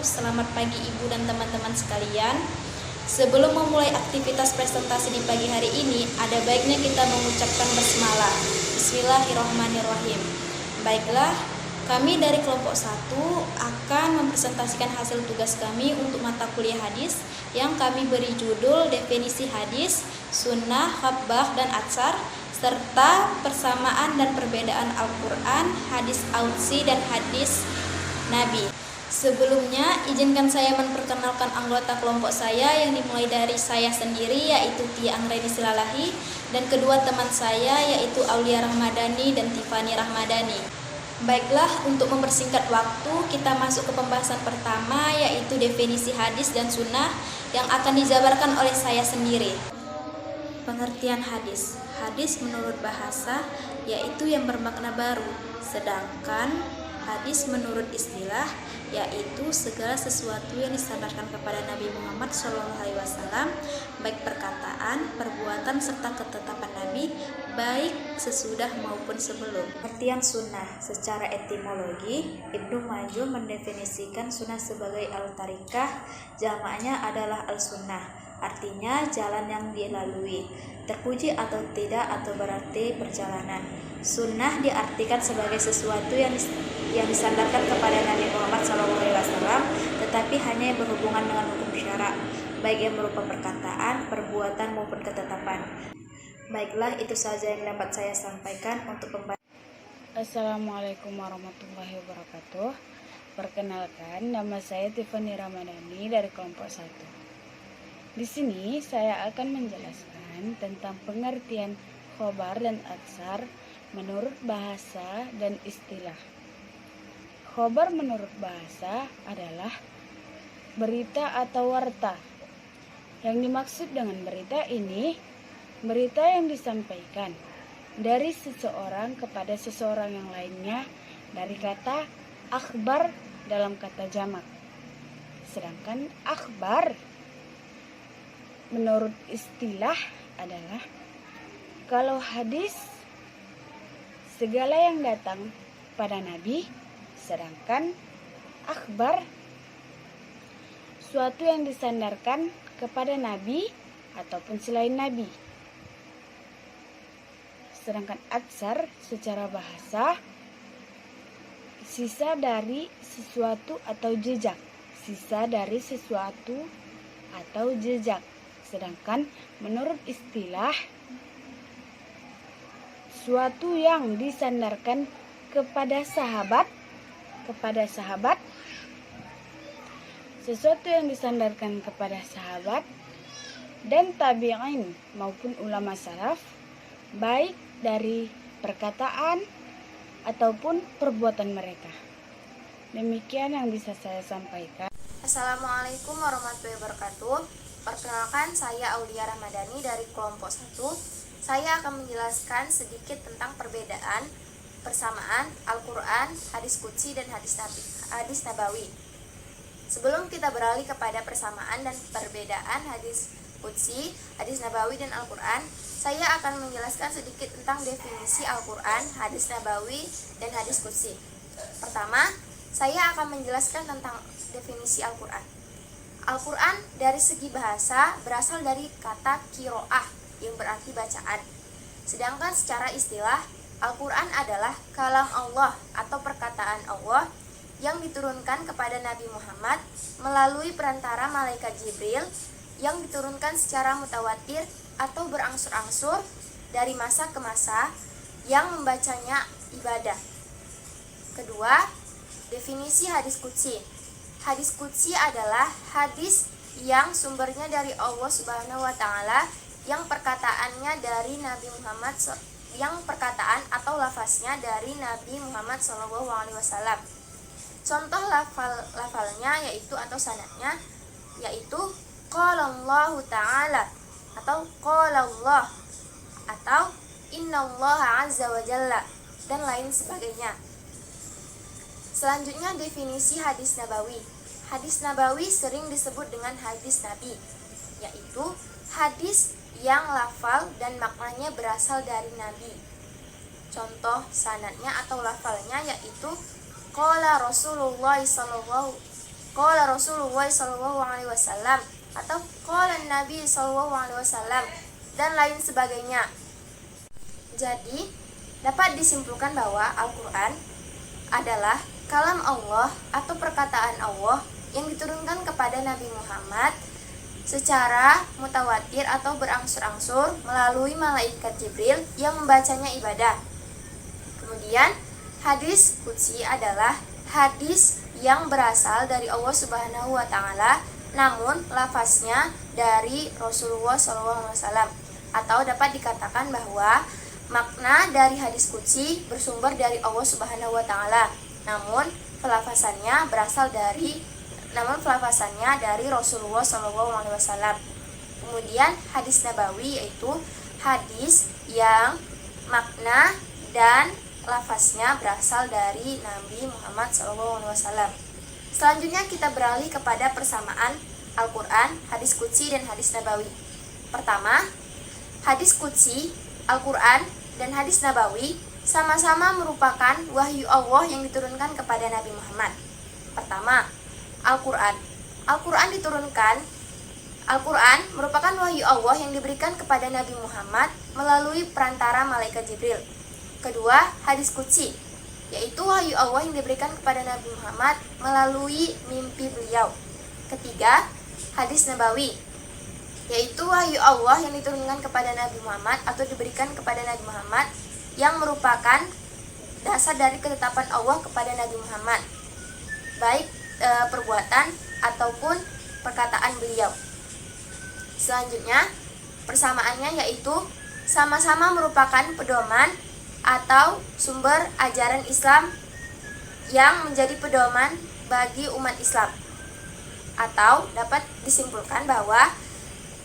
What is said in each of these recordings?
Selamat pagi Ibu dan teman-teman sekalian. Sebelum memulai aktivitas presentasi di pagi hari ini, ada baiknya kita mengucapkan basmalah. Bismillahirrahmanirrahim. Baiklah, kami dari kelompok 1 akan mempresentasikan hasil tugas kami untuk mata kuliah hadis yang kami beri judul definisi hadis, sunnah, khabar, dan atsar, serta persamaan dan perbedaan Al-Quran, hadis Qudsi, dan hadis Nabi. Sebelumnya, izinkan saya memperkenalkan anggota kelompok saya yang dimulai dari saya sendiri, yaitu Tia Anggreni Silalahi, dan kedua teman saya, yaitu Aulia Rahmadani dan Tiffany Rahmadani. Baiklah, untuk mempersingkat waktu, kita masuk ke pembahasan pertama, yaitu definisi hadis dan sunnah yang akan dijabarkan oleh saya sendiri. Pengertian hadis. Hadis menurut bahasa yaitu yang bermakna baru, sedangkan hadis menurut istilah yaitu segala sesuatu yang disandarkan kepada Nabi Muhammad SAW, baik perkataan, perbuatan, serta ketetapan Nabi, baik sesudah maupun sebelum. Pengertian sunnah. Secara etimologi, Ibnu Maju mendefinisikan sunnah sebagai al-tarikah, jamaknya adalah al-sunnah, artinya jalan yang dilalui, terpuji atau tidak, atau berarti perjalanan. Sunnah diartikan sebagai sesuatu yang disandarkan kepada Nabi Muhammad SAW, tetapi hanya yang berhubungan dengan hukum syarak, baik yang berupa perkataan, perbuatan maupun ketetapan. Baiklah, itu saja yang dapat saya sampaikan untuk pembahasan. Assalamualaikum warahmatullahi wabarakatuh. Perkenalkan, nama saya Tiffany Rahmadani dari kelompok 1. Di sini saya akan menjelaskan tentang pengertian khobar dan atsar menurut bahasa dan istilah. Khobar menurut bahasa adalah berita atau warta. Yang dimaksud dengan berita ini, berita yang disampaikan dari seseorang kepada seseorang yang lainnya dari kata akhbar dalam kata jamak. Sedangkan akhbar menurut istilah adalah kalau hadis segala yang datang pada Nabi, sedangkan akhbar suatu yang disandarkan kepada Nabi ataupun selain Nabi. Sedangkan atsar secara bahasa sisa dari sesuatu atau jejak, sisa dari sesuatu atau jejak. Sedangkan menurut istilah suatu yang disandarkan kepada sahabat, sesuatu yang disandarkan kepada sahabat dan tabi'in maupun ulama salaf, baik dari perkataan ataupun perbuatan mereka. Demikian yang bisa saya sampaikan. Assalamualaikum warahmatullahi wabarakatuh. Perkenalkan, saya Aulia Rahmadani dari kelompok 1. Saya akan menjelaskan sedikit tentang perbedaan, persamaan Al-Quran, hadis Qudsi, dan hadis Nabawi. Sebelum kita beralih kepada persamaan dan perbedaan hadis Qudsi, hadis Nabawi, dan Al-Quran, saya akan menjelaskan sedikit tentang definisi Al-Quran, hadis Nabawi, dan hadis Qudsi. Pertama, saya akan menjelaskan tentang definisi Al-Quran. Al-Quran dari segi bahasa berasal dari kata kiro'ah yang berarti bacaan. Sedangkan secara istilah, Al-Quran adalah kalam Allah atau perkataan Allah yang diturunkan kepada Nabi Muhammad melalui perantara malaikat Jibril yang diturunkan secara mutawatir atau berangsur-angsur dari masa ke masa yang membacanya ibadah. Kedua, definisi hadis Qudsi. Hadis Qudsi adalah hadis yang sumbernya dari Allah Subhanahu wa Ta'ala, yang perkataannya dari Nabi Muhammad, yang perkataan atau lafaznya dari Nabi Muhammad SAW. Contoh lafalnya yaitu atau sanadnya yaitu qala Allah Ta'ala atau qala Allah atau innallaha azza wa jalla dan lain sebagainya. Selanjutnya, definisi hadis Nabawi. Hadis Nabawi sering disebut dengan hadis Nabi, yaitu hadis yang lafal dan maknanya berasal dari Nabi. Contoh sanadnya atau lafalnya yaitu qala Rasulullah sallallahu qala Rasulullah sallallahu alaihi wasallam atau qala Nabi sallallahu alaihi wasallam dan lain sebagainya. Jadi, dapat disimpulkan bahwa Al-Qur'an adalah kalam Allah atau perkataan Allah yang diturunkan kepada Nabi Muhammad secara mutawatir atau berangsur-angsur melalui malaikat Jibril yang membacanya ibadah. Kemudian, hadis qudsi adalah hadis yang berasal dari Allah Subhanahu wa taala namun lafaznya dari Rasulullah SAW, atau dapat dikatakan bahwa makna dari hadis qudsi bersumber dari Allah Subhanahu wa taala namun pelafasannya dari Rasulullah SAW. Kemudian hadis nabawi yaitu hadis yang makna dan lafaznya berasal dari Nabi Muhammad SAW. Selanjutnya kita beralih kepada persamaan Al-Quran, hadis qudsi dan hadis nabawi. Pertama, hadis qudsi, Al-Quran dan hadis nabawi sama-sama merupakan wahyu Allah yang diturunkan kepada Nabi Muhammad. Pertama, Al-Quran. Al-Quran merupakan wahyu Allah yang diberikan kepada Nabi Muhammad melalui perantara malaikat Jibril. Kedua, hadis qudsi, yaitu wahyu Allah yang diberikan kepada Nabi Muhammad melalui mimpi beliau. Ketiga, hadis nabawi, yaitu wahyu Allah yang diturunkan kepada Nabi Muhammad atau diberikan kepada Nabi Muhammad yang merupakan dasar dari ketetapan Allah kepada Nabi Muhammad, baik perbuatan ataupun perkataan beliau. Selanjutnya, persamaannya yaitu sama-sama merupakan pedoman atau sumber ajaran Islam yang menjadi pedoman bagi umat Islam. Atau dapat disimpulkan bahwa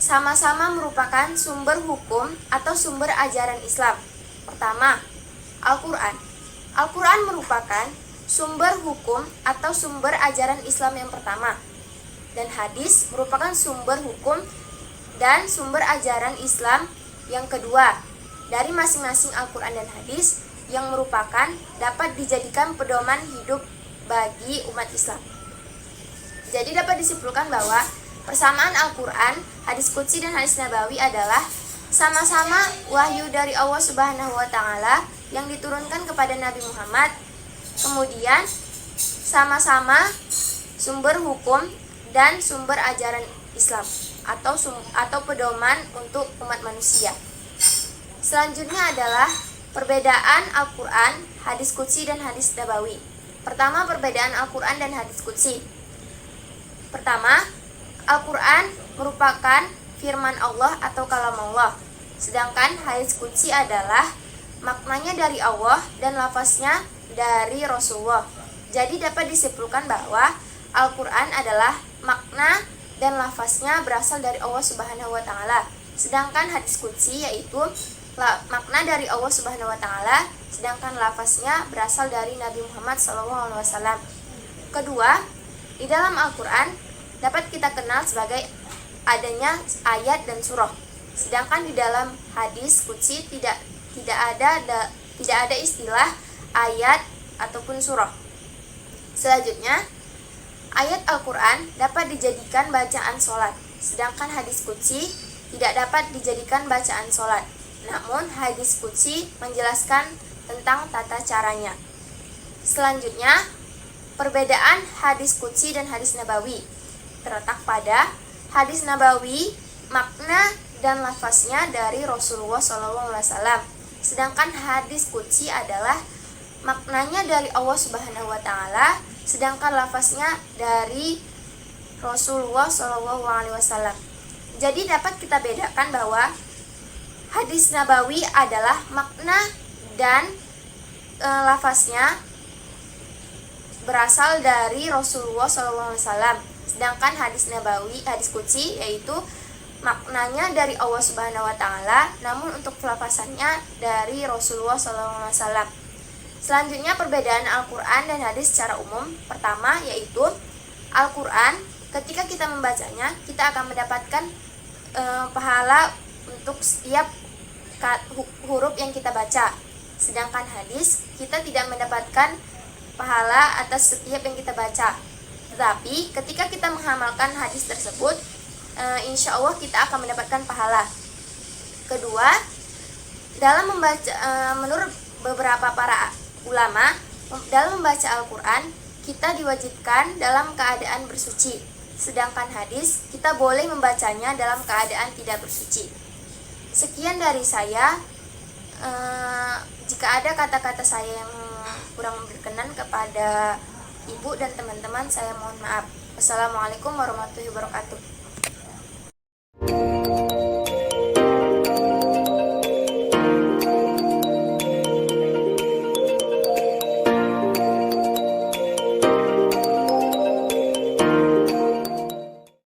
sama-sama merupakan sumber hukum atau sumber ajaran Islam. Pertama, Al-Quran. Al-Quran merupakan sumber hukum atau sumber ajaran Islam yang pertama. Dan hadis merupakan sumber hukum dan sumber ajaran Islam yang kedua dari masing-masing Al-Quran dan hadis yang merupakan dapat dijadikan pedoman hidup bagi umat Islam. Jadi dapat disimpulkan bahwa persamaan Al-Quran, hadis qudsi dan hadis nabawi adalah sama-sama wahyu dari Allah Subhanahu wa taala yang diturunkan kepada Nabi Muhammad. Kemudian sama-sama sumber hukum dan sumber ajaran Islam atau pedoman untuk umat manusia. Selanjutnya adalah perbedaan Al-Quran, hadis qudsi dan hadis nabawi. Pertama, perbedaan Al-Quran dan hadis qudsi. Pertama, Al-Quran merupakan firman Allah atau kalam Allah, sedangkan hadis qudsi adalah maknanya dari Allah dan lafaznya dari Rasulullah. Jadi dapat disimpulkan bahwa Al-Quran adalah makna dan lafaznya berasal dari Allah Subhanahu wa taala, sedangkan hadis qudsi yaitu makna dari Allah Subhanahu wa taala, sedangkan lafaznya berasal dari Nabi Muhammad SAW. Kedua, di dalam Al-Quran dapat kita kenal sebagai adanya ayat dan surah, sedangkan di dalam hadis qudsi tidak ada istilah ayat ataupun surah. Selanjutnya, ayat Al-Quran dapat dijadikan bacaan sholat, sedangkan hadis qudsi tidak dapat dijadikan bacaan sholat. Namun hadis qudsi menjelaskan tentang tata caranya. Selanjutnya, perbedaan hadis qudsi dan hadis nabawi terletak pada hadis nabawi makna dan lafaznya dari Rasulullah SAW, sedangkan hadis qudsi adalah maknanya dari Allah Subhanahu wa taala, sedangkan lafaznya dari Rasulullah SAW. Jadi dapat kita bedakan bahwa hadis nabawi adalah makna dan lafaznya berasal dari Rasulullah SAW, sedangkan hadis nabawi, hadis qudsi yaitu maknanya dari Allah Subhanahu wa taala, namun untuk lafazannya dari Rasulullah SAW. Selanjutnya, perbedaan Al-Quran dan hadis secara umum. Pertama yaitu Al-Quran, ketika kita membacanya kita akan mendapatkan pahala untuk setiap huruf yang kita baca, sedangkan hadis kita tidak mendapatkan pahala atas setiap yang kita baca. Tetapi ketika kita mengamalkan hadis tersebut, insya Allah kita akan mendapatkan pahala. Kedua, dalam membaca, menurut beberapa para ulama, dalam membaca Al-Quran kita diwajibkan dalam keadaan bersuci, sedangkan hadis kita boleh membacanya dalam keadaan tidak bersuci. Sekian dari saya. Jika ada kata-kata saya yang kurang berkenan kepada ibu dan teman-teman, saya mohon maaf. Wassalamualaikum warahmatullahi wabarakatuh.